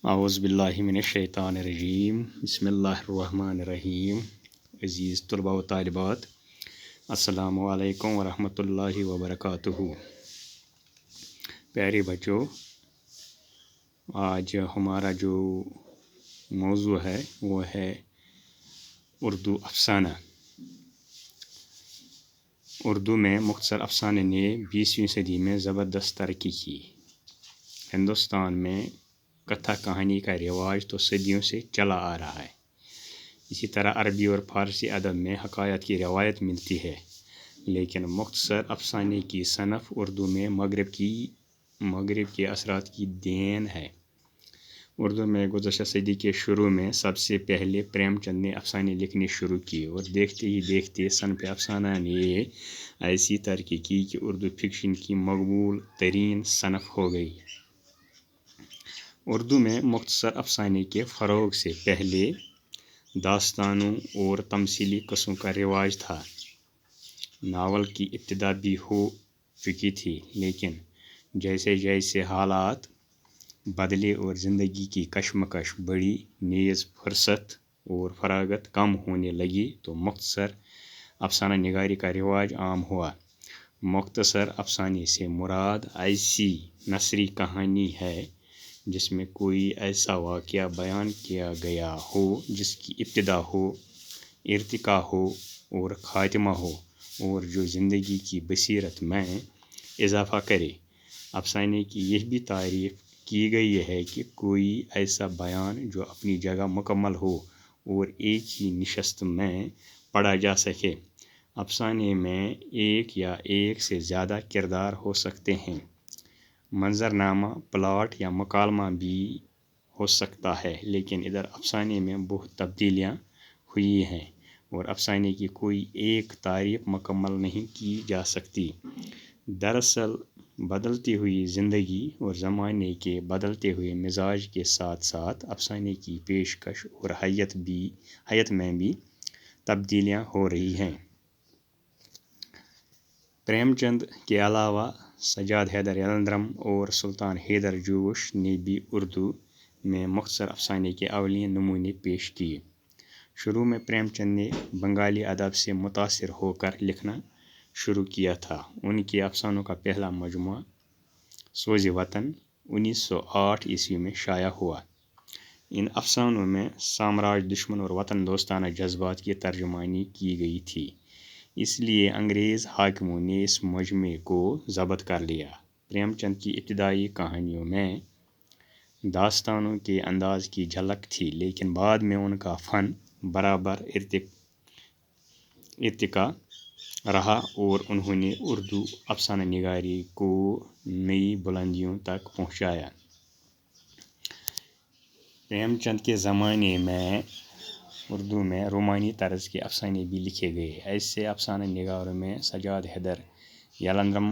اعوذ باللہ من الشیطان الرجیم بسم اللہ الرحمن الرحیم عزیز طلباء و طالبات السلام علیکم ورحمۃ اللہ وبرکاتہ۔ پیارے بچوں، آج ہمارا جو موضوع ہے وہ ہے اردو افسانہ۔ اردو میں مختصر افسانے نے 20ویں صدی میں زبردست ترقی کی۔ ہندوستان میں کتھا کہانی کا رواج تو صدیوں سے چلا آ رہا ہے۔ اسی طرح عربی اور فارسی ادب میں حکایت کی روایت ملتی ہے، لیکن مختصر افسانے کی صنف اردو میں مغرب کے اثرات کی دین ہے۔ اردو میں گزشتہ صدی کے شروع میں سب سے پہلے پریم چند نے افسانے لکھنے شروع کیے، اور دیکھتے ہی دیکھتے صنف افسانہ نے ایسی ترقی کی کہ اردو فکشن کی مقبول ترین صنف ہو گئی۔ اردو میں مختصر افسانے کے فروغ سے پہلے داستانوں اور تمثیلی قصوں کا رواج تھا۔ ناول کی ابتدا بھی ہو چکی تھی، لیکن جیسے جیسے حالات بدلے اور زندگی کی کشمکش بڑھی، نیز فرصت اور فراغت کم ہونے لگی، تو مختصر افسانہ نگاری کا رواج عام ہوا۔ مختصر افسانے سے مراد ایسی نثری کہانی ہے جس میں کوئی ایسا واقعہ بیان کیا گیا ہو جس کی ابتدا ہو، ارتقا ہو اور خاتمہ ہو، اور جو زندگی کی بصیرت میں اضافہ کرے۔ افسانے کی یہ بھی تعریف کی گئی ہے کہ کوئی ایسا بیان جو اپنی جگہ مکمل ہو اور ایک ہی نشست میں پڑھا جا سکے۔ افسانے میں ایک یا ایک سے زیادہ کردار ہو سکتے ہیں۔ منظرنامہ، پلاٹ یا مکالمہ بھی ہو سکتا ہے، لیکن ادھر افسانے میں بہت تبدیلیاں ہوئی ہیں، اور افسانے کی کوئی ایک تعریف مکمل نہیں کی جا سکتی۔ دراصل بدلتی ہوئی زندگی اور زمانے کے بدلتے ہوئے مزاج کے ساتھ ساتھ افسانے کی پیشکش اور حیت میں بھی تبدیلیاں ہو رہی ہیں۔ پریم چند کے علاوہ سجاد حیدر یلندرم اور سلطان حیدر جوش نے بھی اردو میں مختصر افسانے کے اولین نمونے پیش کیے۔ شروع میں پریم چند نے بنگالی ادب سے متاثر ہو کر لکھنا شروع کیا تھا۔ ان کے افسانوں کا پہلا مجموعہ سوز وطن 1908 میں شائع ہوا۔ ان افسانوں میں سامراج دشمن اور وطن دوستانہ جذبات کی ترجمانی کی گئی تھی، اس لیے انگریز حاکموں نے اس مجموعے کو ضبط کر لیا۔ پریم چند کی ابتدائی کہانیوں میں داستانوں کے انداز کی جھلک تھی، لیکن بعد میں ان کا فن برابر ارتقا رہا اور انہوں نے اردو افسانہ نگاری کو نئی بلندیوں تک پہنچایا۔ پریم چند کے زمانے میں اردو میں رومانی طرز کے افسانے بھی لکھے گئے۔ ایسے افسانہ نگاروں میں سجاد حیدر یلندرم،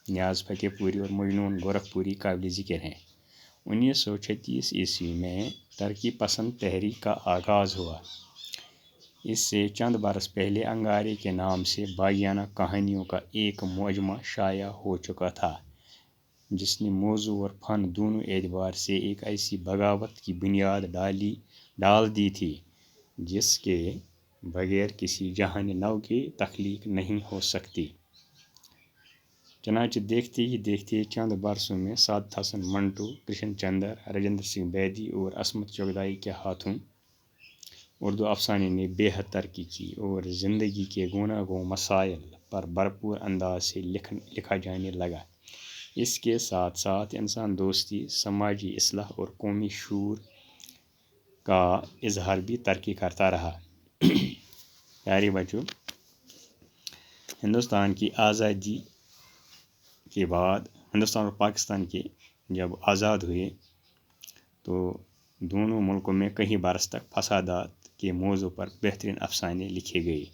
نیاز فتح پوری اور مجنون گورکھپوری قابل ذکر ہیں۔ 1936 میں ترقی پسند تحریک کا آغاز ہوا۔ اس سے چند برس پہلے انگارے کے نام سے باغیانہ کہانیوں کا ایک مجموعہ شائع ہو چکا تھا، جس نے موضوع اور فن دونوں اعتبار سے ایک ایسی بغاوت کی بنیاد ڈال دی تھی جس کے بغیر کسی جہان نو کی تخلیق نہیں ہو سکتی۔ چنانچہ دیکھتے ہی دیکھتے چند برسوں میں سعادت حسن منٹو، کرشن چندر، راجندر سنگھ بیدی اور عصمت چغتائی کے ہاتھوں اردو افسانے نے بے حد ترقی کی اور زندگی کے گوناگون مسائل پر بھرپور انداز سے لکھا جانے لگا۔ اس کے ساتھ ساتھ انسان دوستی، سماجی اصلاح اور قومی شعور کا اظہار بھی ترقی کرتا رہا۔ پیارے بچوں، ہندوستان کی آزادی کے بعد ہندوستان اور پاکستان کے جب آزاد ہوئے تو دونوں ملکوں میں کئی برس تک فسادات کے موضوع پر بہترین افسانے لکھے گئے،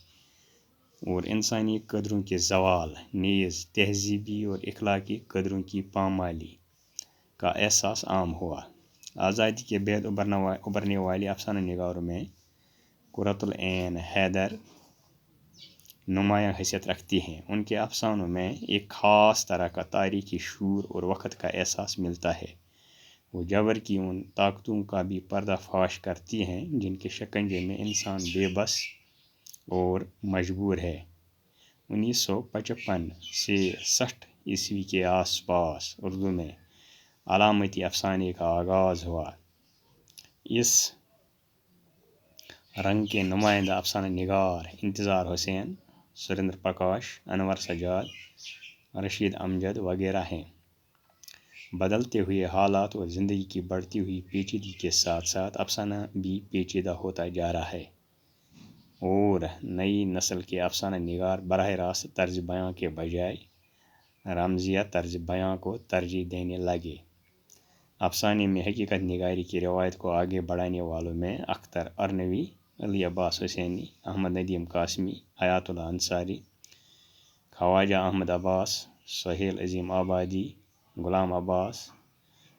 اور انسانی قدروں کے زوال، نیز تہذیبی اور اخلاقی قدروں کی پامالی کا احساس عام ہوا۔ آزادی کے بعد ابھرنے والے افسانہ نگاروں میں قرۃ العین حیدر نمایاں حیثیت رکھتی ہیں۔ ان کے افسانوں میں ایک خاص طرح کا تاریخی شعور اور وقت کا احساس ملتا ہے۔ وہ جبر کی ان طاقتوں کا بھی پردہ فاش کرتی ہیں جن کے شکنجے میں انسان بے بس اور مجبور ہے۔ 1955 سے 60 کے آس پاس اردو میں علامتی افسانے کا آغاز ہوا۔ اس رنگ کے نمائندہ افسانہ نگار انتظار حسین، سریندر پرکاش، انور سجاد، رشید امجد وغیرہ ہیں۔ بدلتے ہوئے حالات اور زندگی کی بڑھتی ہوئی پیچیدگی کے ساتھ ساتھ افسانہ بھی پیچیدہ ہوتا جا رہا ہے اور نئی نسل کے افسانہ نگار براہ راست طرز بیاں کے بجائے رمزیہ طرز بیاں کو ترجیح دینے لگے۔ افسانے میں حقیقت نگاری کی روایت کو آگے بڑھانے والوں میں اختر ارنوی، علی عباس حسینی، احمد ندیم قاسمی، حیات اللہ انصاری، خواجہ احمد عباس، سہیل عظیم آبادی، غلام عباس،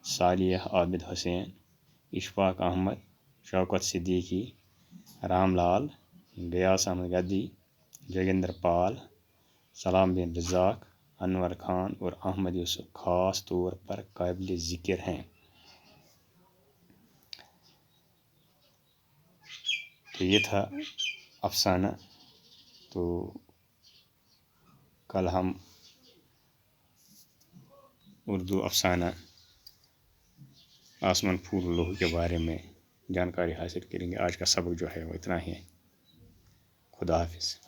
صالح عابد حسین، اشفاق احمد، شوکت صدیقی، رام لال، غیاث احمد گدی، جوگندر پال، سلام بن رزاق، انور خان اور احمد یوسف خاص طور پر قابل ذکر ہیں۔ تو یہ تھا افسانہ۔ تو کل ہم اردو افسانہ آسمان پھول لوح کے بارے میں جانکاری حاصل کریں گے۔ آج کا سبق جو ہے وہ اتنا ہی ہے۔ خدا حافظ۔